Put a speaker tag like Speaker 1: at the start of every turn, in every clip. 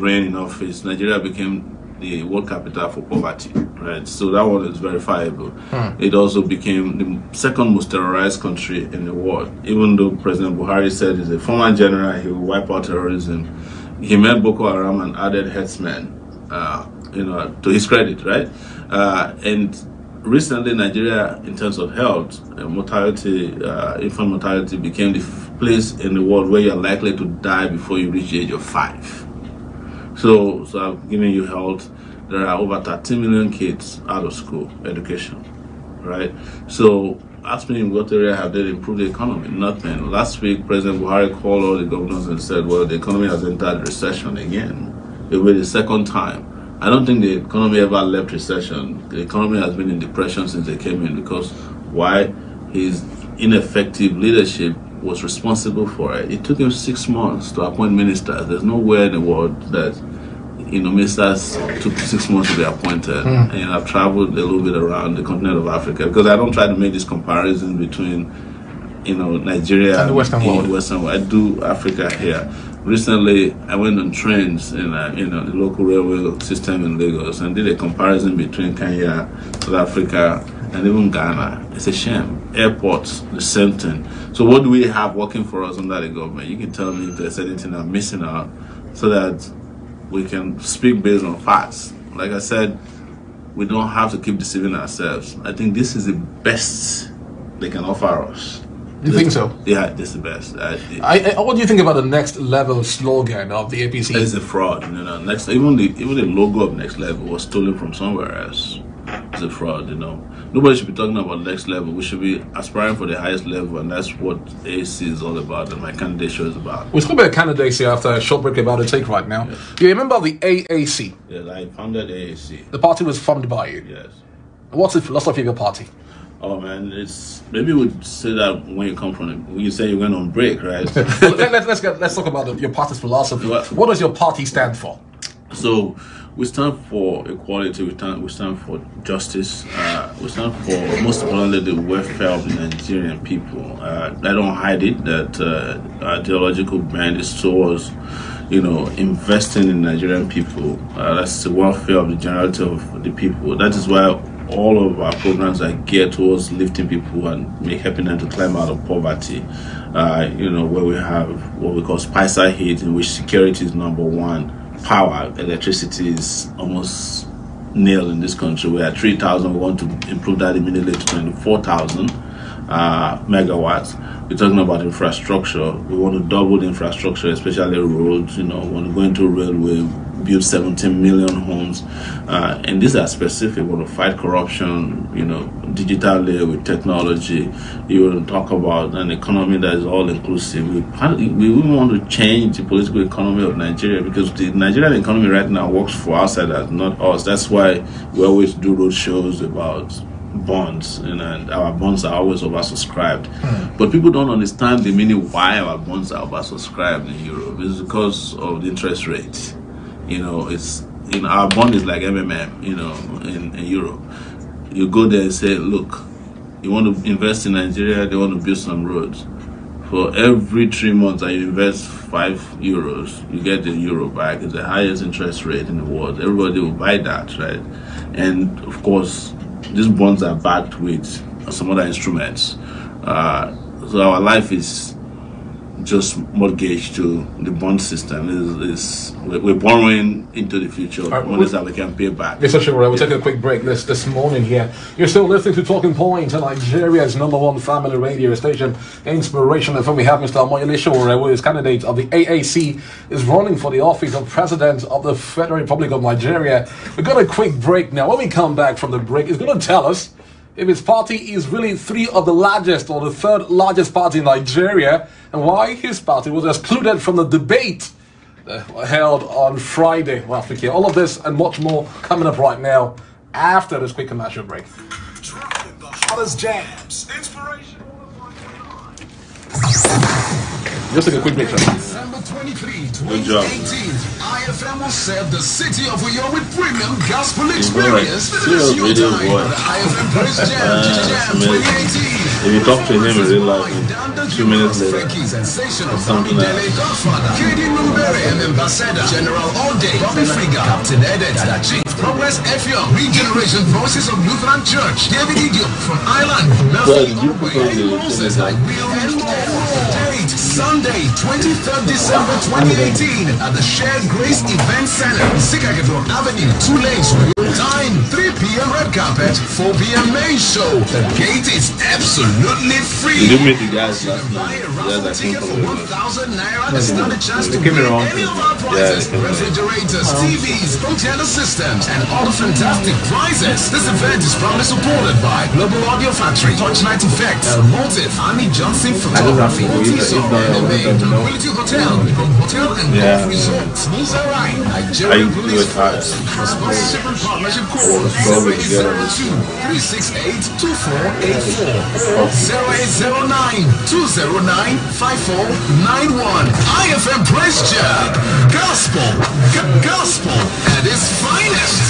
Speaker 1: reign in office, Nigeria became the world capital for poverty, right? So that one is verifiable. It also became the second most terrorized country in the world. Even though President Buhari said he's a former general, he will wipe out terrorism. He met Boko Haram and added herdsmen, to his credit, right? And recently, Nigeria, in terms of health, mortality, infant mortality became the place in the world where you're likely to die before you reach the age of 5. So I've given you health. There are over 13 million kids out of school education, right? So ask me in what area have they improved the economy? Nothing. Last week, President Buhari called all the governors and said, well, the economy has entered recession again. It will be the second time. I don't think the economy ever left recession. The economy has been in depression since they came in because why? His ineffective leadership was responsible for it. It took him 6 months to appoint ministers. There's nowhere in the world that ministers took 6 months to be appointed. And I've traveled a little bit around the continent of Africa because I don't try to make this comparison between Nigeria
Speaker 2: and the Western world.
Speaker 1: I do Africa here. Recently, I went on trains in the local railway system in Lagos and did a comparison between Kenya, South Africa, and even Ghana. It's a shame. Airports, the same thing. So what do we have working for us under the government? You can tell me if there's anything I'm missing out so that we can speak based on facts. Like I said, we don't have to keep deceiving ourselves. I think this is the best they can offer us.
Speaker 2: You think so?
Speaker 1: Yeah, this is the best.
Speaker 2: What do you think about the next level slogan of the APC?
Speaker 1: It's a fraud. Next, even the logo of Next Level was stolen from somewhere else. It's a fraud. Nobody should be talking about next level. We should be aspiring for the highest level, and that's what AAC is all about, and my candidate show is about.
Speaker 2: We'll speak about candidacy after a short break about to take right now. Yes. You're a member of the AAC.
Speaker 1: Yes, I founded AAC.
Speaker 2: The party was formed by you.
Speaker 1: Yes.
Speaker 2: What's the philosophy of your party?
Speaker 1: Oh man, maybe we'd say that when you come from it. When you say you went on break, right?
Speaker 2: let's talk about your party's philosophy. What does your party stand for?
Speaker 1: So we stand for equality. We stand for justice. We stand for, most importantly, the welfare of the Nigerian people. I don't hide it that our ideological band is towards, investing in Nigerian people. That's the welfare of the generality of the people. That is why all of our programs are geared towards lifting people and helping them to climb out of poverty. Where we have what we call Spicer Heat, in which security is number one. Power, electricity is almost nil in this country. We're at 3,000. We want to improve that immediately to 24,000 megawatts. We're talking about infrastructure. We want to double the infrastructure, especially roads. We want to go into railway, build 17 million homes, and these are specific. We want to fight corruption, digitally with technology. You want to talk about an economy that is all inclusive. We want to change the political economy of Nigeria because the Nigerian economy right now works for outsiders, not us. That's why we always do road shows about bonds, and our bonds are always oversubscribed. But people don't understand the meaning why our bonds are oversubscribed in Europe. It's because of the interest rates. Our bond is like MMM, in Europe. You go there and say, look, you want to invest in Nigeria, they want to build some roads. For every 3 months that you invest €5, you get the euro back. It's the highest interest rate in the world. Everybody will buy that, right? And of course, these bonds are backed with some other instruments. So our life is just mortgaged to the bond system. We're borrowing into the future money that we can pay back.
Speaker 2: Mr. Sowore, we'll take a quick break this morning here. You're still listening to Talking Point, Nigeria's #1 family radio station, Inspiration FM. We have Mr. Omoyele Sowore, who is candidate of the AAC, is running for the office of President of the Federal Republic of Nigeria. We've got a quick break now. When we come back from the break, he's going to tell us if his party is really three of the largest or the third largest party in Nigeria, and why his party was excluded from the debate held on Friday. Well, all of this and much more coming up right now after this quick commercial break.
Speaker 3: Dropping the hottest jams. Inspiration.
Speaker 2: Just take a quick break, sir.
Speaker 3: December 23, 2018, IFM will serve the city of Uyo with premium gospel experience. This is your time for the IFM Praise Jam 2018.
Speaker 1: If you talk to him in real life, 2 minutes later.
Speaker 3: Sensational Bobby Dele Godfather, KD Mumbere and Ambassador, General All Day, Bobby Friga, Captain Edet, Chief Progress FM, Regeneration Voices of Lutheran Church, David Idiom from Ireland, Melody Orway, Moses, I Will, and more. Date Sunday, 23rd December 2018 at the Shared Grace Event Center, Sikagado Avenue, 2 lanes. Time 3 p.m. red carpet, 4 p.m. main show. The gate is absolutely free.
Speaker 1: Did you meet the guys last night?
Speaker 3: Yeah, ticket for 1,000 naira. There's not a chance to win any of our prizes. Refrigerators, TVs, home theater systems, and all the fantastic prizes. This event is proudly supported by Global Audio Factory, Touch Night Effects, El Motive, Annie Johnson Photography, Otiso, MMA, Tranquility Hotel, from Hotel and Golf Resorts, Musarai, Nigerian Police Force, Sponsorship and Partnership Code 0802-368-2484 or 0809-209-5491. IFM Praise Jam, Gospel at its finest.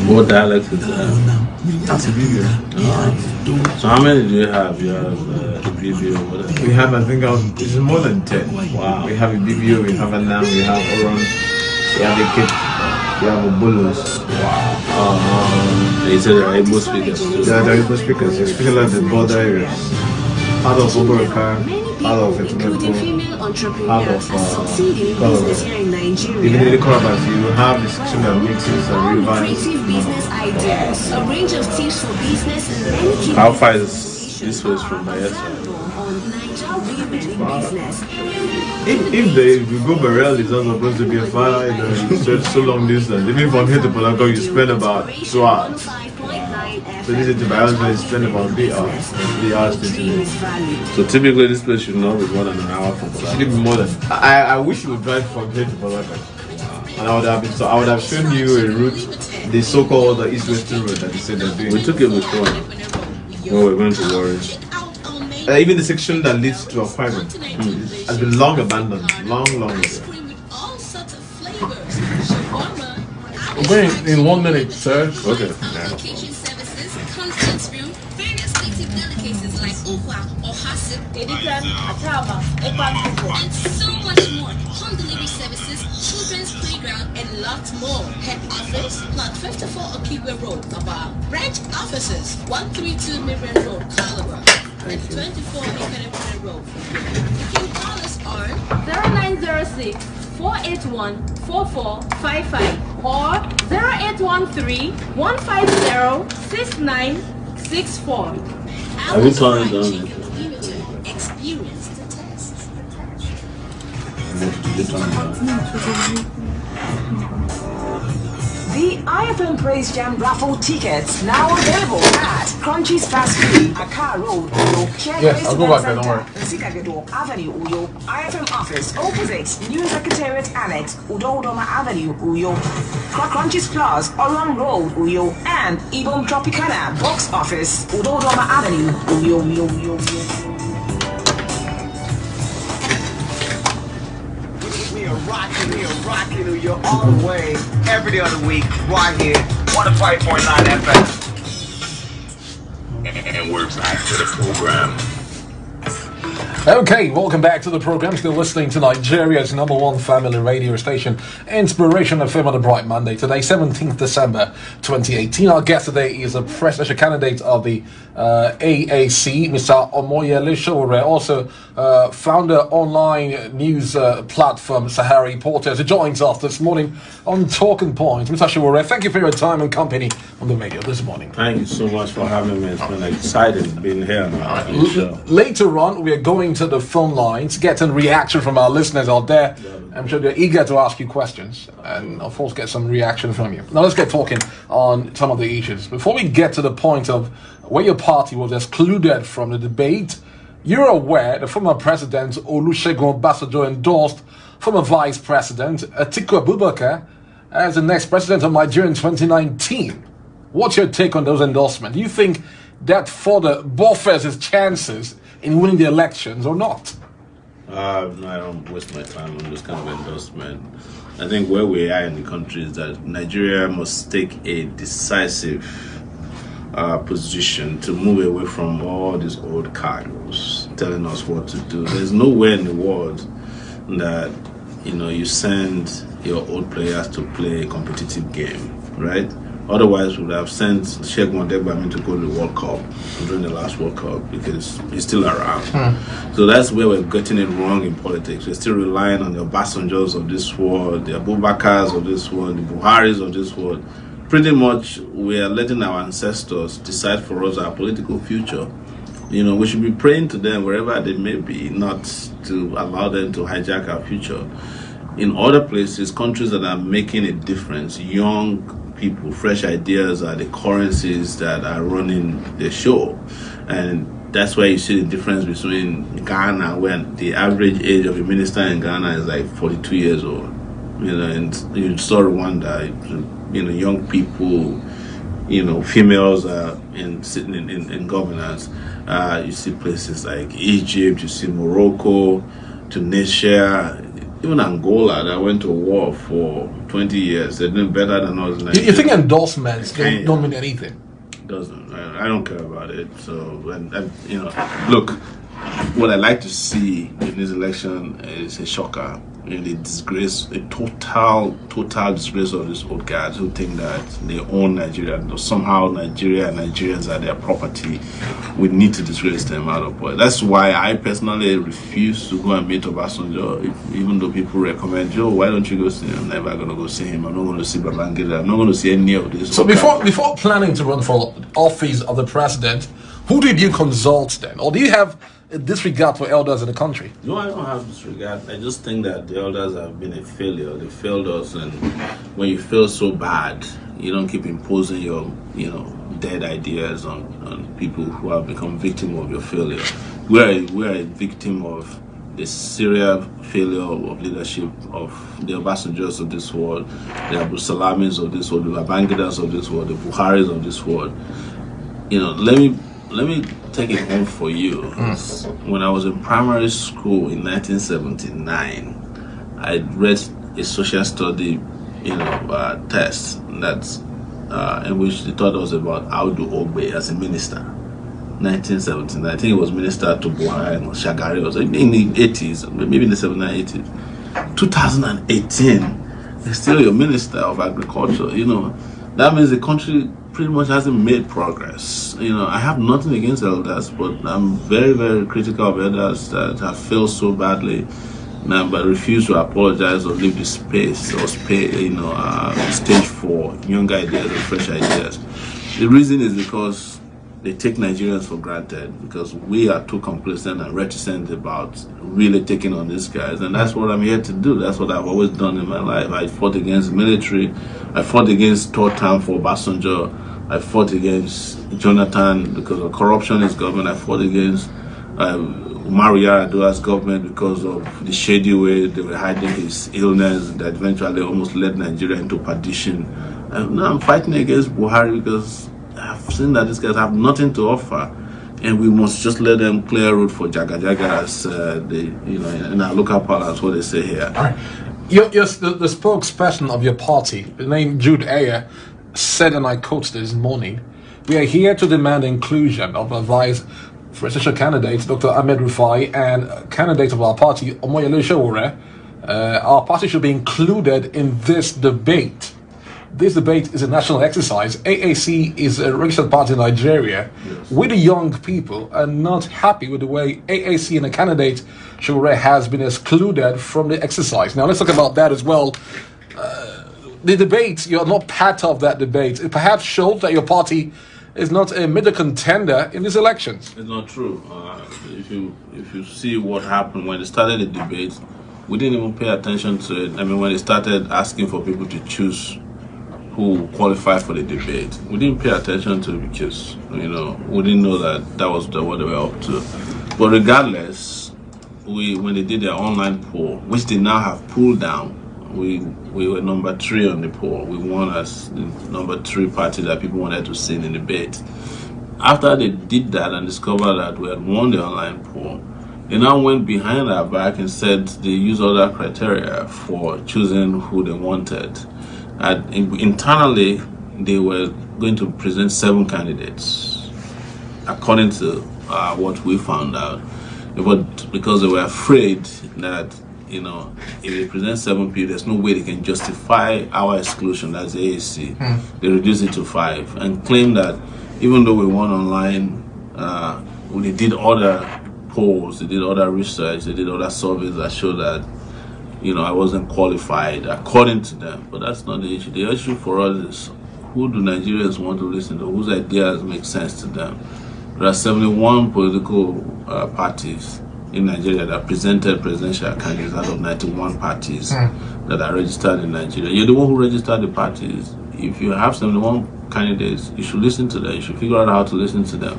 Speaker 1: What dialect is that? So how many do you have? You have BBO, whatever.
Speaker 4: We have, I think, it's more than 10.
Speaker 1: Wow.
Speaker 4: We have a BBO, we have a NAM, we have Oron, we have a Kit, we have a Bullus.
Speaker 1: Wow. They said they're able speakers too.
Speaker 4: Yeah, they're able speakers, especially at the border areas. Part of Oboraka, part of
Speaker 5: including female
Speaker 4: part
Speaker 5: entrepreneurs
Speaker 4: of
Speaker 5: are succeeding in business here in Nigeria.
Speaker 4: even in the Korabas, you have the section that mixes and revives.
Speaker 5: Creative business ideas, a range of tips for business and many key
Speaker 1: How far is this place from Bayelsa?
Speaker 5: on Niger women in business.
Speaker 4: If you go Barrel, it's not supposed to be a fire, you know, you stretch so long distance. Even from here to Polaka, you spend about 2 hours. So this is to Barrel, you spend about 3 hours. 3 hours to
Speaker 1: So typically this place should not be more than an hour from Polaka.
Speaker 4: Maybe more than. I wish you would drive from here to Polaka. And I would have shown you a route, the so-called east-western road that they said they're doing.
Speaker 1: We took it before. Well, we're going to Warriors.
Speaker 4: Even the section that leads to Aquarium has been long abandoned. Long ago.
Speaker 2: We're going in 1 minute, sir.
Speaker 1: Okay.
Speaker 6: And so much more. Home delivery services, children's playground, and lots more. Head office, plot 54 Okigwe Road, Aba. Branch offices, 132 Mirren Road, Calabar, and 24 Ikere Road. You can call us on
Speaker 7: 0906 481 4455 or 0813 150 6964.
Speaker 1: Have you turned it down?
Speaker 6: Experience the test.
Speaker 8: The IFM Praise Jam raffle tickets now available at Crunchy's Fast Food, Accra Road, Uyo,
Speaker 2: Yes, I'll go back there, don't worry.
Speaker 8: Sikagado Avenue, Uyo, IFM office opposite New Secretariat Annex, Udodoma Avenue, Uyo, Crunchy's Plaza, Oron Road, Uyo, and Ibom Tropicana box office, Udodoma Avenue, Uyo.
Speaker 9: We are rocking Uyo all the way, every day of the week, right here, 105.9 FM.
Speaker 3: And we're back to the program.
Speaker 2: Okay, welcome back to the program. Still listening to Nigeria's #1 family radio station, Inspiration FM on a bright Monday. Today, 17th December 2018. Our guest today is a presidential candidate of the AAC, Mr. Omoyele Sowore, also founder online news platform Sahara Reporters, who joins us this morning on Talking Point. Mr. Sowore, thank you for your time and company on the radio this morning.
Speaker 1: Thank you so much for having me. It's been exciting being here on the show.
Speaker 2: Later on, we are going to the phone lines, getting reaction from our listeners out there. I'm sure they're eager to ask you questions and, of course, get some reaction from you. Now, let's get talking on some of the issues. Before we get to the point of where your party was excluded from the debate, you're aware the former President Olusegun Obasanjo endorsed former Vice President Atiku Abubakar as the next president of Nigeria in 2019. What's your take on those endorsements? Do you think that further buffers his chances in winning the elections or not?
Speaker 1: I don't waste my time on this kind of endorsement. I think where we are in the country is that Nigeria must take a decisive position to move away from all these old cargoes telling us what to do. There's nowhere in the world that you send your old players to play a competitive game, right? Otherwise, we would have sent Sheikh Modegbami to go to the World Cup during the last World Cup because he's still around. So that's where we're getting it wrong in politics. We're still relying on the Obasanjos of this world, the Abubakars of this world, the Buharis of this world. Pretty much, we are letting our ancestors decide for us our political future. We should be praying to them wherever they may be, not to allow them to hijack our future. In other places, countries that are making a difference, young people, fresh ideas are the currencies that are running the show. And that's why you see the difference between Ghana, where the average age of a minister in Ghana is like 42 years old. And you saw Rwanda, young people, females are sitting in governance. You see places like Egypt, you see Morocco, Tunisia, even Angola that went to war for 20 years. They're doing better than us.
Speaker 2: You think endorsements don't mean anything?
Speaker 1: Doesn't. I don't care about it. So, look, what I like to see in this election is a shocker. The disgrace, a total disgrace of these old guys who think that they own Nigeria. Somehow Nigeria and Nigerians are their property. We need to disgrace them out of power. That's why I personally refuse to go and meet Obasanjo, even though people recommend, Joe, why don't you go see him? I'm never going to go see him. I'm not going to see Babangida. I'm not going to see any of this.
Speaker 2: So before planning to run for office of the president, who did you consult then? Or do you have a disregard for elders in the country?
Speaker 1: No, I don't have disregard. I just think that the elders have been a failure. They failed us, and when you fail so bad, you don't keep imposing your, dead ideas on people who have become victim of your failure. We're a victim of the serial failure of leadership of the Obasanjos of this world, the Abu Salamis of this world, the Babangidas of this world, the Buharis of this world. Let me take it home for you. When I was in primary school in 1979, I read a social study, test that's in which they thought it was about Audu Ogbe as a minister. 1979, I think it was minister to Buhari and Shagari, or in the 80s, maybe in the 80s. 2018, he's still your minister of agriculture. That means the country pretty much hasn't made progress. I have nothing against elders, but I'm very, very critical of elders that have failed so badly, but refuse to apologize or leave the space or stage for young ideas and fresh ideas. The reason is because they take Nigerians for granted, because we are too complacent and reticent about really taking on these guys, and that's what I'm here to do. That's what I've always done in my life. I fought against the military, I fought against third term for Obasanjo, I fought against Jonathan because of corruption in his government, I fought against Umaru Yar'Adua's government because of the shady way they were hiding his illness that eventually almost led Nigeria into perdition. And now I'm fighting against Buhari because I've seen that these guys have nothing to offer, and we must just let them clear road for Jaga Jaga, as in our local parlance, what they say here.
Speaker 2: All right. The spokesperson of your party, named Jude Ayer, said, and I quote this morning, "We are here to demand inclusion of a vice presidential candidate Dr. Ahmed Rufai and candidate of our party Omoyele Sowore, our party should be included in this debate. This debate is a national exercise. AAC is a registered party in Nigeria. Yes. We, the young people, are not happy with the way AAC and the candidate Sowore has been excluded from the exercise. Now, let's talk about that as well. The debate, you're not part of that debate. It perhaps shows that your party is not a major contender in these elections.
Speaker 1: It's not true. If you see what happened when they started the debate, we didn't even pay attention to it. I mean, when they started asking for people to choose who qualified for the debate, we didn't pay attention to it because, we didn't know that was what they were up to. But regardless, when they did their online poll, which they now have pulled down, we were number 3 on the poll. We won as the number 3 party that people wanted to see in the debate. After they did that and discovered that we had won the online poll, they now went behind our back and said they used other criteria for choosing who they wanted. Internally, they were going to present 7 candidates, according to what we found out. But because they were afraid that, if they present 7 people, there's no way they can justify our exclusion as the AAC. They reduced it to 5 and claimed that even though we won online, they did other polls, they did other research, they did other surveys that showed that, I wasn't qualified according to them. But that's not the issue. The issue for us is, who do Nigerians want to listen to? Whose ideas make sense to them? There are 71 political parties in Nigeria that presented presidential candidates out of 91 parties that are registered in Nigeria. You're the one who registered the parties. If you have 71 candidates, you should listen to them. You should figure out how to listen to them.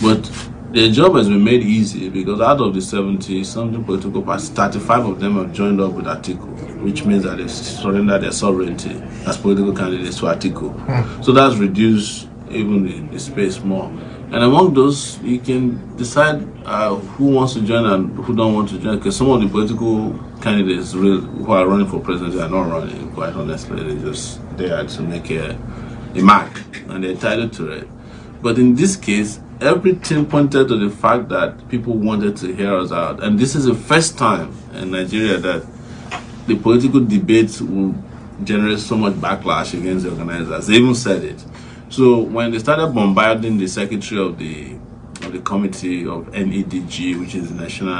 Speaker 1: But their job has been made easy because out of the 70-something political parties, 35 of them have joined up with Atiku, which means that they surrendered their sovereignty as political candidates to Atiku. So that's reduced even the space more. And among those, you can decide who wants to join and who don't want to join, because some of the political candidates who are running for president are not running, quite honestly. They're just there to make a mark, and they're entitled to it. But in this case, everything pointed to the fact that people wanted to hear us out. And this is the first time in Nigeria that the political debates will generate so much backlash against the organizers. They even said it. So when they started bombarding the secretary of the committee of NEDG, which is national,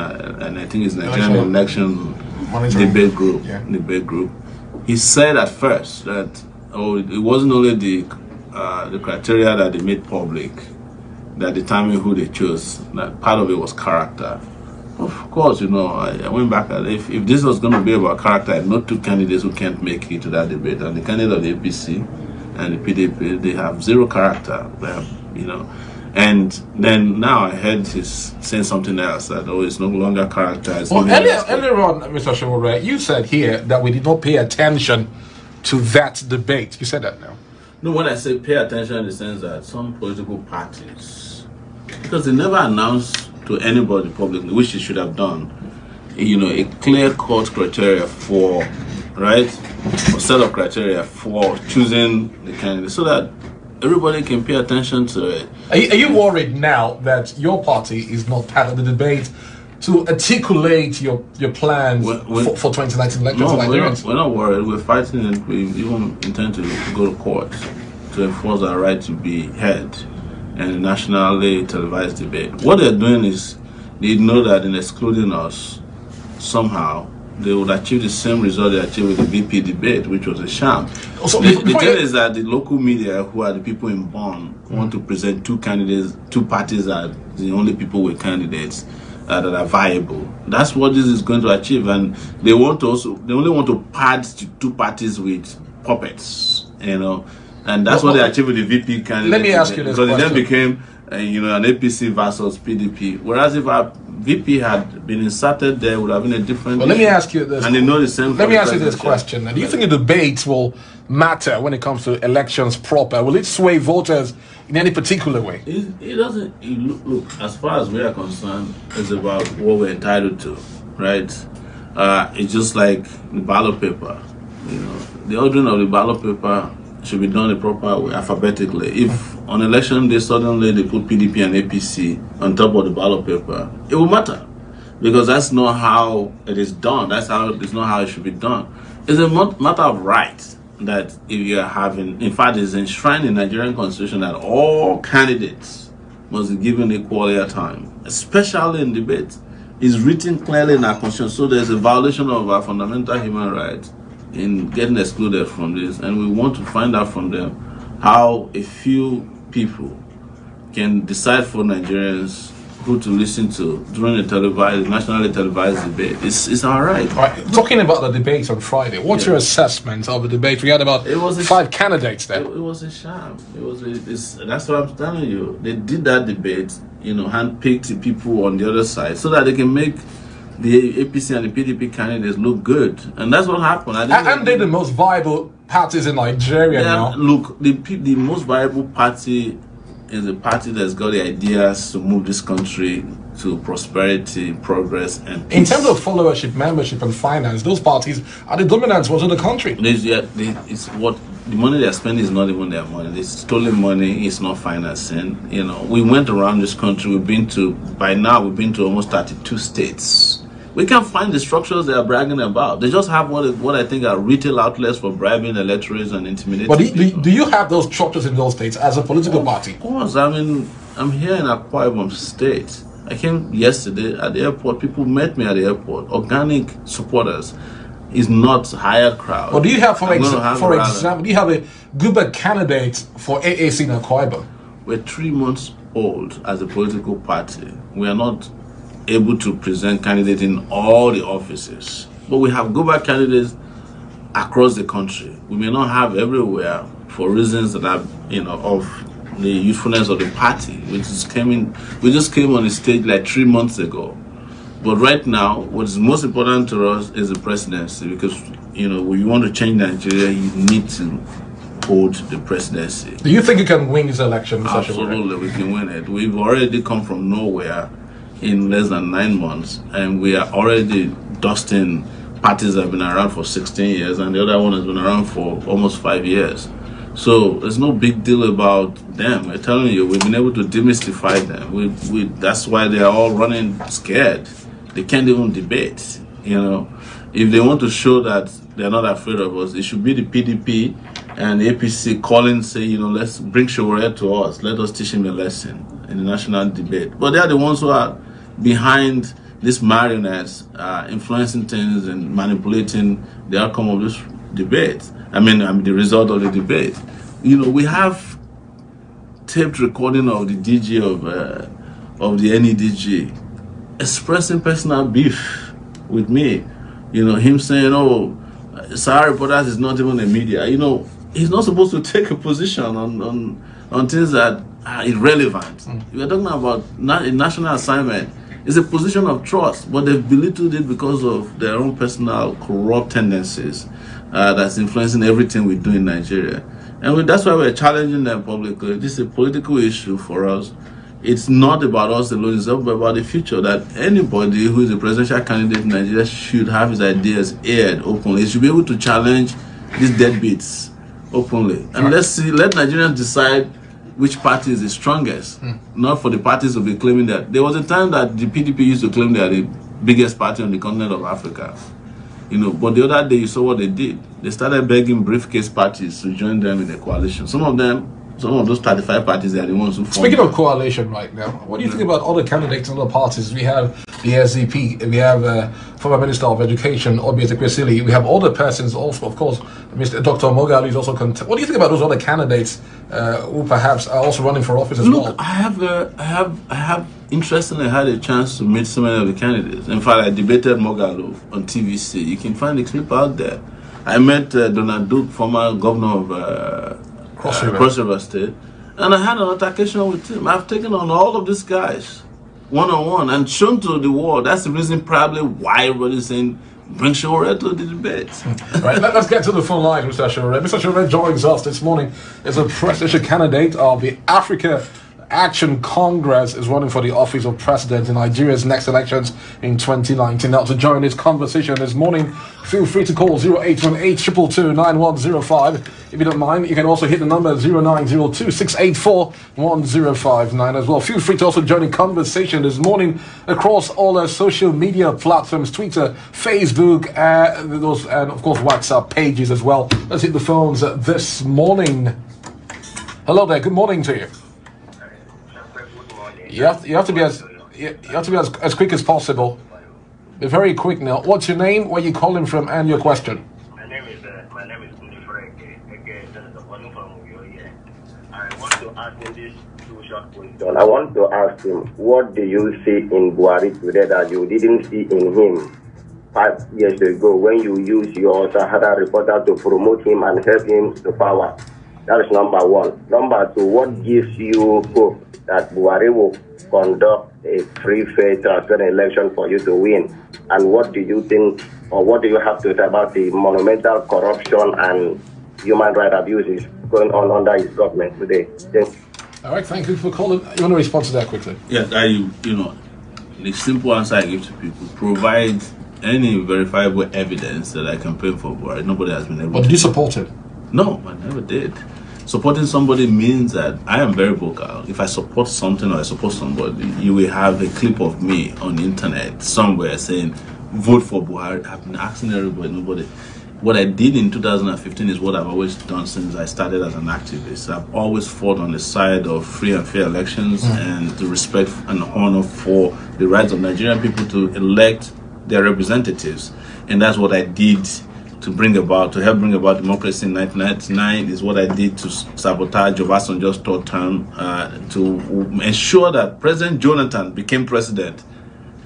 Speaker 1: and I think it's Nigerian Election Debate Group, he said at first that it wasn't only the criteria that they made public that determined who they chose. That part of it was character. Of course, I went back and if this was going to be about character, I know 2 candidates who can't make it to that debate, and the candidate of the APC and the PDP, they have 0 character. They have, and then now I heard he's saying something else, that it's no longer character.
Speaker 2: Well, earlier on, Mr. Sowore, you said here that we did not pay attention to that debate. You said that now.
Speaker 1: No, when I say pay attention in the sense that some political parties, because they never announced to anybody publicly, which they should have done, a clear-cut criteria for, a set of criteria for choosing the candidate, so that everybody can pay attention to it.
Speaker 2: Are you worried now that your party is not part of the debate to articulate your plans for 2019 elections?
Speaker 1: No, we're not worried. We're fighting it. We even intend to go to court to enforce our right to be heard and nationally televised debate. What they're doing is, they know that in excluding us, somehow they would achieve the same result they achieved with the VP debate, which was a sham. So the thing is that the local media, who are the people in Bonn, want to present 2 candidates, 2 parties are the only people with candidates that are viable. That's what this is going to achieve, and they only want to pad 2 parties with puppets, and that's what they achieved with the VP candidate.
Speaker 2: Let me ask you this question.
Speaker 1: Because it then became, an APC versus PDP. Whereas if our VP had been inserted there, it would have been a different.
Speaker 2: Well, let me ask you this.
Speaker 1: And they know the same.
Speaker 2: Let me ask you this question. Do you think the debates will matter when it comes to elections proper? Will it sway voters in any particular way?
Speaker 1: It doesn't. Look, as far as we are concerned, it's about what we're entitled to, right? It's just like the ballot paper. The ordering of the ballot paper should be done the proper way, alphabetically. If on election day suddenly they put PDP and APC on top of the ballot paper, it will matter, because that's not how it is done. It's not how it should be done. It's a matter of right that if you are having, in fact, it's enshrined in the Nigerian constitution that all candidates must be given equal airtime, especially in debate. It's written clearly in our constitution, so there's a violation of our fundamental human rights in getting excluded from this, and we want to find out from them how a few people can decide for Nigerians who to listen to during the nationally televised debate. It's all right.
Speaker 2: All right. Talking about the debate on Friday, what's your assessment of the debate? We had about 5 candidates there.
Speaker 1: It was a sham. That's what I'm telling you. They did that debate, handpicked people on the other side so that they can make the APC and the PDP candidates look good, and that's what happened.
Speaker 2: And they're the most viable parties in Nigeria now.
Speaker 1: Look, the most viable party is a party that's got the ideas to move this country to prosperity, progress, and peace.
Speaker 2: In terms of followership, membership, and finance, those parties are the dominant ones in the country.
Speaker 1: It's what the money they're spending is not even their money. It's stolen money. It's not financing. We went around this country. By now we've been to almost 32 states. We can't find the structures they are bragging about. They just have what I think are retail outlets for bribing electors and intimidating people.
Speaker 2: Do you have those structures in those states as a political party?
Speaker 1: Of course. I mean, I'm here in Akwa Ibom State. I came yesterday at the airport. People met me at the airport. Organic supporters is not higher crowd.
Speaker 2: Well, do you have, for example, do you have a good candidate for AAC in Akwa Ibom?
Speaker 1: We're 3 months old as a political party. We are not able to present candidates in all the offices, but we have go-back candidates across the country. We may not have everywhere for reasons that are, of the usefulness of the party. We just came on the stage like 3 months ago. But right now, what is most important to us is the presidency, because when you want to change Nigeria, you need to hold the presidency.
Speaker 2: Do you think you can win this election?
Speaker 1: Absolutely, we can win it. We've already come from nowhere in less than 9 months, and we are already dusting parties that have been around for 16 years, and the other one has been around for almost 5 years. So there's no big deal about them. I'm telling you, we've been able to demystify them. That's why they are all running scared. They can't even debate. If they want to show that they're not afraid of us, it should be the PDP and the APC calling, say, let's bring Sowore to us. Let us teach him a lesson in the national debate. But they are the ones who are behind these marionettes, influencing things and manipulating the outcome of this debate. I mean, the result of the debate. We have taped recording of the DG of the NEDG expressing personal beef with me. Him saying, "Oh, Sahara Reporters is not even a media." He's not supposed to take a position on things that are irrelevant. We are talking about a national assignment. It's a position of trust, but they've belittled it because of their own personal corrupt tendencies that's influencing everything we do in Nigeria. And that's why we're challenging them publicly. This is a political issue for us. It's not about us alone, it's about the future, that anybody who is a presidential candidate in Nigeria should have his ideas aired openly. He should be able to challenge these deadbeats openly. And let Nigerians decide which party is the strongest, not for the parties to be claiming that. There was a time that the PDP used to claim they are the biggest party on the continent of Africa. But the other day you saw what they did. They started begging briefcase parties to join them in the coalition. Some of those 35 parties, they are the ones who formed.
Speaker 2: Speaking of coalition right now, what do you think about other candidates and other parties? We have the SDP, we have former Minister of Education, Obi Ezekwesili, we have other persons also, of course, Mr. Dr. Mogali is also What do you think about those other candidates who perhaps are also running for office as well?
Speaker 1: Look, I have interestingly had a chance to meet so many of the candidates. In fact, I debated Mogali on TVC. You can find the clip out there. I met Donald Duke, former governor of Cross River State, and I had an altercation with him. I've taken on all of these guys one-on-one and shown to the world. That's the reason probably why everybody's saying bring Sowore to the debate.
Speaker 2: Right, let's get to the phone line, Mr. Sowore. Mr. Sowore joins us this morning as a presidential candidate of the Africa Action Congress is running for the office of president in Nigeria's next elections in 2019. Now, to join this conversation this morning, feel free to call 0818-222-9105. If you don't mind, you can also hit the number 0902-684-1059 as well. Feel free to also join the conversation this morning across all our social media platforms, Twitter, Facebook, and of course WhatsApp pages as well. Let's hit the phones this morning. Hello there, good morning to you. You have to be as quick as possible. Be very quick now. What's your name? Where you calling from? And your question.
Speaker 10: My name is I want to ask him this two short question. I want to ask him, what do you see in Buhari today that you didn't see in him 5 years ago when you used your Sahara reporter to promote him and help him to power? That is number one. Number two, what gives you hope that Buhari will conduct a free, fair, transparent election for you to win? And what do you think, or what do you have to say about the monumental corruption and human rights abuses going on under his government today? Thanks.
Speaker 2: All right, thank you for calling. You want to respond to that quickly?
Speaker 1: Yes, the simple answer I give to people: provide any verifiable evidence that I campaign for Buhari. Nobody has been able.
Speaker 2: But did you support him?
Speaker 1: No, I never did. Supporting somebody means that I am very vocal. If I support something or I support somebody, you will have a clip of me on the internet somewhere saying, vote for Buhari. I've been asking everybody, nobody. What I did in 2015 is what I've always done since I started as an activist. I've always fought on the side of free and fair elections and the respect and honor for the rights of Nigerian people to elect their representatives. And that's what I did to help bring about democracy in 1999 is what I did to sabotage Obasanjo's third term, to ensure that President Jonathan became president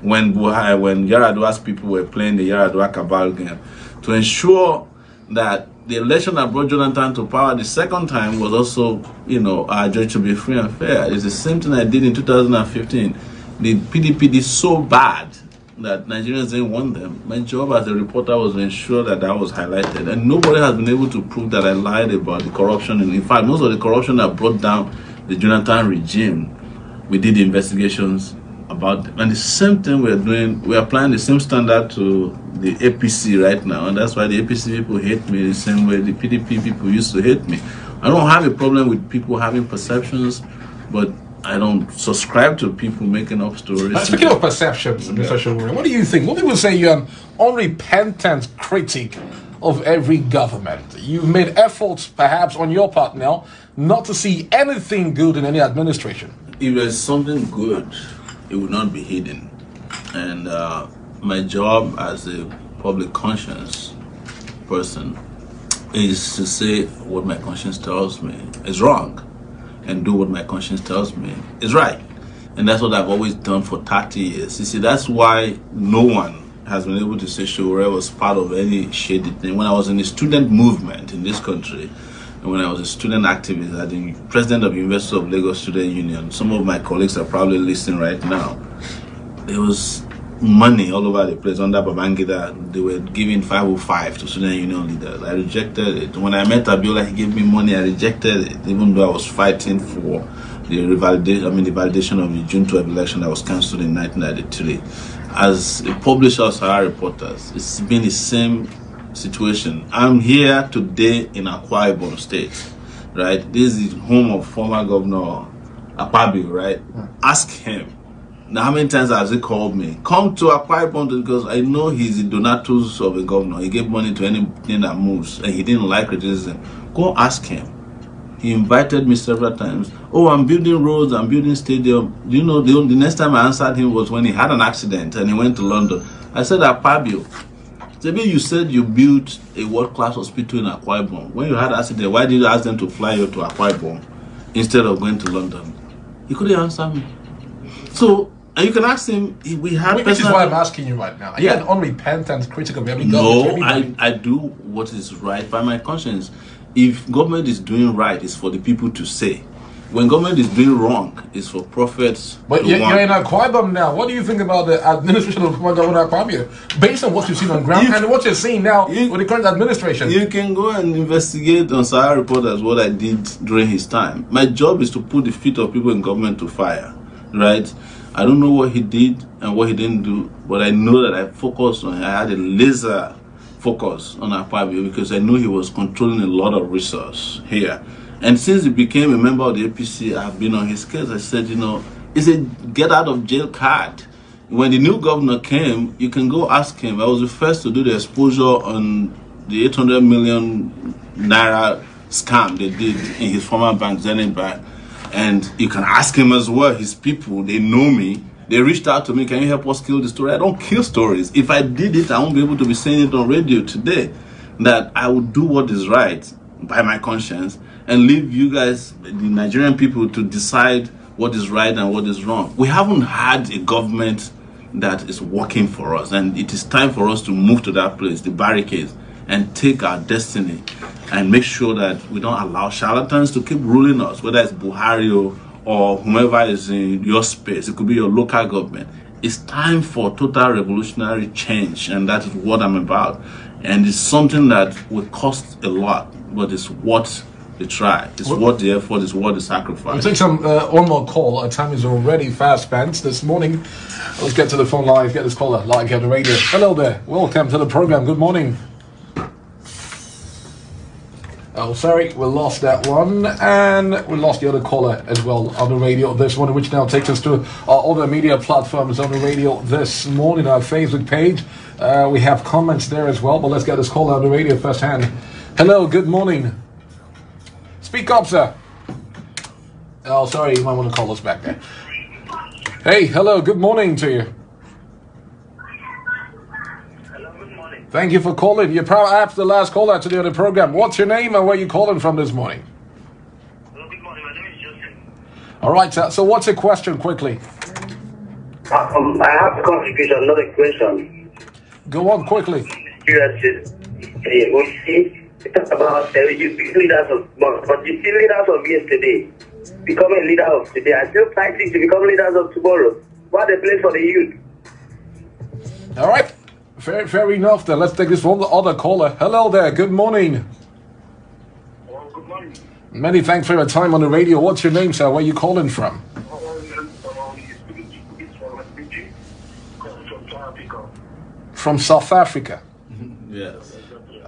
Speaker 1: when Yar'Adua's people were playing the Yar'Adua cabal game, to ensure that the election that brought Jonathan to power the second time was also, judged to be free and fair. It's the same thing I did in 2015. The PDP did so bad that Nigerians didn't want them. My job as a reporter was to ensure that was highlighted, and nobody has been able to prove that I lied about the corruption. And in fact, most of the corruption that brought down the Jonathan regime, we did investigations about them. And the same thing we're doing, we're applying the same standard to the APC right now, and that's why the APC people hate me the same way the PDP people used to hate me. I don't have a problem with people having perceptions, but I don't subscribe to people making up stories.
Speaker 2: Speaking of perceptions, Mr. Sowore, what do you think? What people say you're an unrepentant critic of every government. You've made efforts, perhaps on your part now, not to see anything good in any administration.
Speaker 1: If there's something good, it would not be hidden. And my job as a public conscience person is to say what my conscience tells me is wrong, and do what my conscience tells me is right. And that's what I've always done for 30 years. You see, that's why no one has been able to say Sowore was part of any shady thing. When I was in the student movement in this country, and when I was a student activist, as the president of the University of Lagos Student Union, some of my colleagues are probably listening right now, there was money all over the place under Babangida. They were giving 505 to student union leaders. I rejected it. When I met Abiola, he gave me money. I rejected it, even though I was fighting for the validation of the June 12 election that was cancelled in 1993. As a publisher of Sahara Reporters, it's been the same situation. I'm here today in Akwa Ibom State, right? This is the home of former Governor Akpabio, right? Ask him. Now, how many times has he called me? Come to Akwa Ibom, because I know he's the donatus of a governor. He gave money to anything that moves, and he didn't like criticism. Go ask him. He invited me several times. Oh, I'm building roads, I'm building stadium. You know, the next time I answered him was when he had an accident and he went to London. I said, Akpabio, maybe you said you built a world-class hospital in Akwa Ibom. When you had an accident, why did you ask them to fly you to Akwa Ibom instead of going to London? He couldn't answer me. So, and you can ask him, we had...
Speaker 2: Which is why I'm asking you right now. Are you an unrepentant critic of every government?
Speaker 1: No, I do what is right by my conscience. If government is doing right, it's for the people to say. when government is doing wrong, it's for profits.
Speaker 2: But you're in Akwa Ibom now. What do you think about the administration of Governor Akwa Ibom, based on what you've seen on ground and what you're seeing now with the current administration?
Speaker 1: You can go and investigate on Sahara Report as what I did during his time. My job is to put the feet of people in government to fire, right? I don't know what he did and what he didn't do, but I know that I focused on. I had a laser focus on Akwa Ibom because I knew he was controlling a lot of resource here. And since he became a member of the APC, I've been on his case. I said, it's a get out of jail card. When the new governor came, you can go ask him. I was the first to do the exposure on the 800 million naira scam they did in his former bank, Zenith Bank. And you can ask him as well, his people, they know me. They reached out to me, can you help us kill the story? I don't kill stories. If I did it, I won't be able to be saying it on radio today. That I would do what is right by my conscience and leave you guys, the Nigerian people, to decide what is right and what is wrong. We haven't had a government that is working for us, and it is time for us to move to that place, the barricades, and take our destiny and make sure that we don't allow charlatans to keep ruling us, whether it's Buhari or whomever is in your space. It could be your local government. It's time for total revolutionary change, and that is what I'm about. And it's something that will cost a lot, but it's what the try. It's what the effort is, what the sacrifice.
Speaker 2: We'll take one more call. Our time is already fast spent this morning. Let's get to the phone line. Get this caller live here on the radio. Hello there. Welcome to the program. Good morning. Oh, sorry, we lost that one, and we lost the other caller as well on the radio this morning, which now takes us to our other media platforms on the radio this morning. Our Facebook page, we have comments there as well, but let's get this caller on the radio firsthand. Hello, good morning. Speak up, sir. Oh, sorry, you might want to call us back there. Hey, hello, good morning to you.
Speaker 11: Hello, good morning.
Speaker 2: Thank you for calling. You're perhaps the last caller today on the program. What's your name and where are you calling from this morning?
Speaker 11: Hello, good morning. My name is Joseph.
Speaker 2: All right, sir. So what's your question quickly?
Speaker 11: I have a contribution, not a question.
Speaker 2: Go on quickly.
Speaker 11: About you leaders of, but you see leaders of yesterday becoming leader of today. I still fighting to become leaders of tomorrow. What a place for the youth.
Speaker 2: All right, fair enough. Then let's take this one other caller. Hello there. Good morning.
Speaker 11: Oh, good morning.
Speaker 2: Many thanks for your time on the radio. What's your name, sir? Where are you calling from? From South Africa.
Speaker 1: Yes.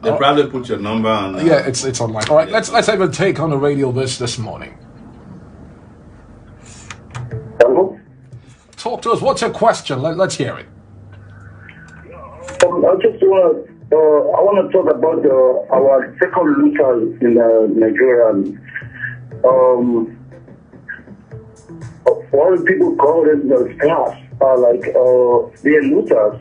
Speaker 1: They probably put your number on.
Speaker 2: Yeah, it's online. All right, let's have a take on the radio this morning.
Speaker 11: Hello?
Speaker 2: Talk to us. What's your question? Let's hear it.
Speaker 11: I just want to talk about our second looter in Nigeria. All the people call them the class are they're looters.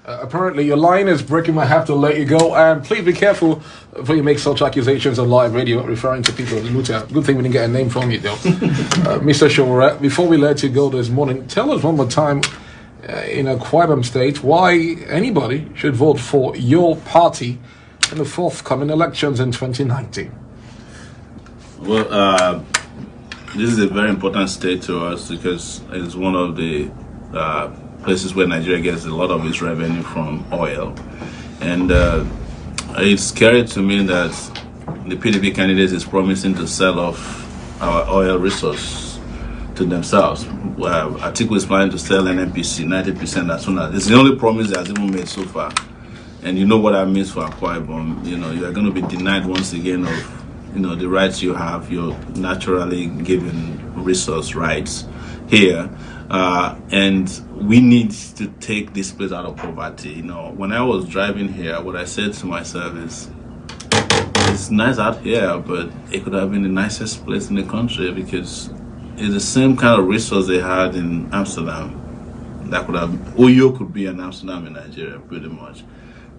Speaker 2: Apparently your line is breaking. I have to let you go. And please be careful before you make such accusations on live radio referring to people as looter. Good thing we didn't get a name from you, though. Mr. Sowore, before we let you go this morning, tell us one more time in Akwa Ibom State why anybody should vote for your party in the forthcoming elections in 2019.
Speaker 1: Well, this is a very important state to us because it's one of the places where Nigeria gets a lot of its revenue from oil. And it's scary to me that the PDP candidate is promising to sell off our oil resource to themselves. Atiku is planning to sell NNPC 90% as soon as. It's the only promise that has even made so far. And you know what that means for Akwa Ibom. You know, you are going to be denied once again of, the rights you have, your naturally given resource rights here. And we need to take this place out of poverty. When I was driving here, what I said to myself is, it's nice out here, but it could have been the nicest place in the country because it's the same kind of resource they had in Amsterdam. That could have, Uyo could be an Amsterdam in Nigeria, pretty much.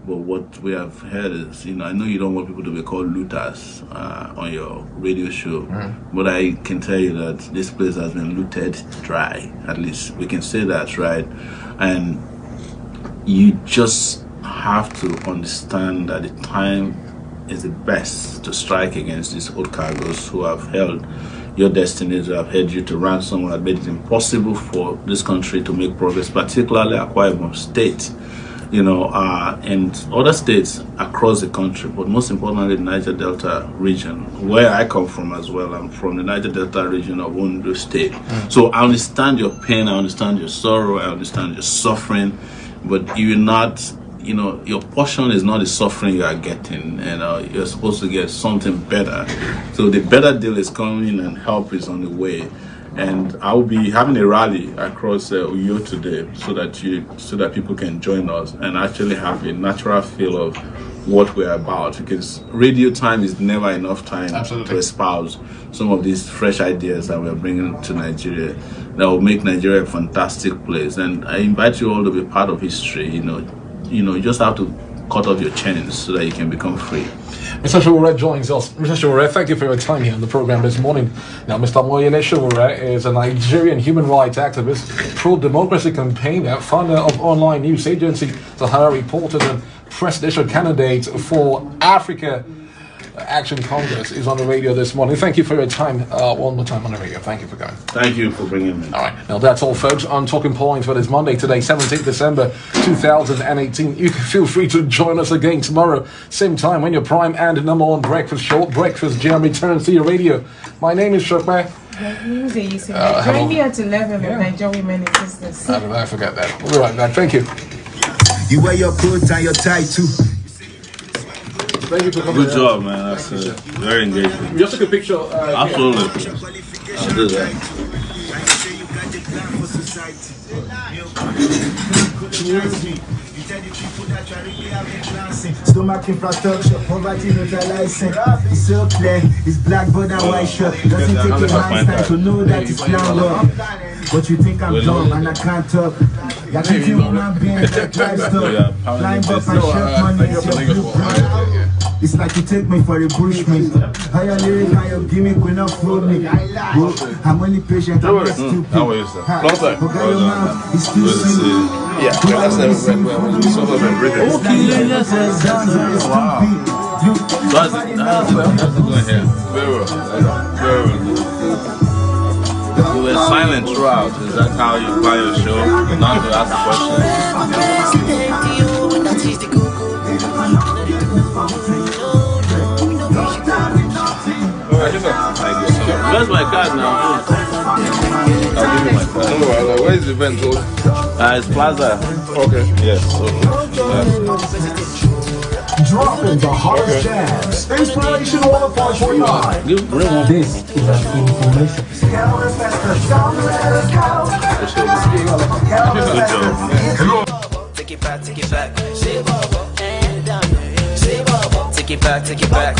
Speaker 1: But what we have heard is, I know you don't want people to be called looters on your radio show, but I can tell you that this place has been looted dry. At least we can say that, right? And you just have to understand that the time is the best to strike against these old cargoes who have held your destiny, who have held you to ransom, who have made it impossible for this country to make progress, particularly Akwa Ibom State, and other states across the country, but most importantly the Niger Delta region, where I come from as well. I'm from the Niger Delta region of Ondo State. So I understand your pain, I understand your sorrow, I understand your suffering, but you're not, your portion is not the suffering you are getting, and you're supposed to get something better. So the better deal is coming and help is on the way. And I'll be having a rally across Uyo today so that people can join us and actually have a natural feel of what we're about, because radio time is never enough time to espouse some of these fresh ideas that we're bringing to Nigeria that will make Nigeria a fantastic place. And I invite you all to be part of history. You just have to cut off your chains so that you can become free.
Speaker 2: Mr. Sowore joins us. Mr. Sowore, thank you for your time here on the program this morning. Now, Mr. Omoyele Sowore is a Nigerian human rights activist, pro-democracy campaigner, founder of online news agency Sahara Reporters, and presidential candidate for Africa Action Congress. Is on the radio this morning. Thank you for your time one more time on the radio. Thank you for going.
Speaker 1: Thank you for bringing me.
Speaker 2: All right. Now, that's all, folks, on Talking Points for this Monday, today, 17th December 2018. You can feel free to join us again tomorrow, same time, when your prime and number one breakfast show, Breakfast Jam, returns to your radio. My name is Shokwe.
Speaker 12: Join me at 11 on Nigeria Women in Business.
Speaker 2: I forget that. We'll be right back. Thank you.
Speaker 3: You wear your coat and your tie too.
Speaker 2: Thank you for coming.
Speaker 1: Good job, man. That's very engaging.
Speaker 2: We just took a picture.
Speaker 1: Absolutely. I'll do that.
Speaker 13: Stomach infrastructure, poverty neutralizing. It's so clear, it's black but and white shirt. Doesn't take a man's time to know that it's plan work. But you think I'm dumb and I can't talk. You're thinking human beings that drive stuff. Climb up and chef money is your blueprint. It's like you take me for a bushman. How your lyric and your gimmick will not fool me. I'm only patient, I'm not stupid. It's too soon.
Speaker 1: Yeah, that's never been You were silent throughout. Is that how you play your show? Not to ask questions. Where's my card now? I'll give you my card.
Speaker 2: Where is the event?
Speaker 1: It's Plaza.
Speaker 2: Okay.
Speaker 1: Yes.
Speaker 13: Dropping the hottest jams. Inspiration 105.9. This is an information.
Speaker 1: Good job.
Speaker 14: Take it back, take it back. Take it back, take it back.